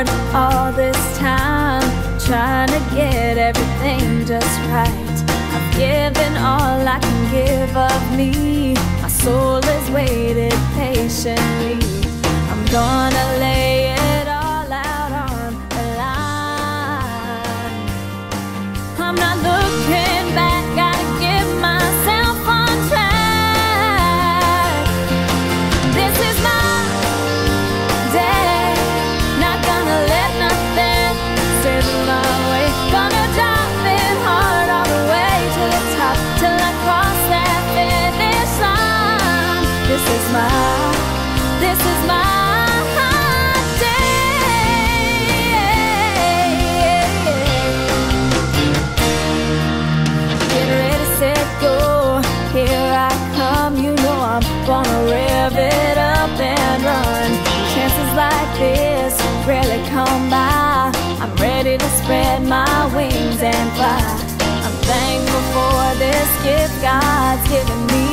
hard all this time, trying to get everything just right. I've given all I can give of me. My soul has waited patiently. I'm gonna lay it all out on the line. I'm not looking back, gotta get myself on track. This is my day, not gonna let nothing stand in my way. Gonna drive it hard all the way to the top, till I cross that finish line. This is my gonna rev it up and run. Chances like this rarely come by. I'm ready to spread my wings and fly. I'm thankful for this gift God's given me.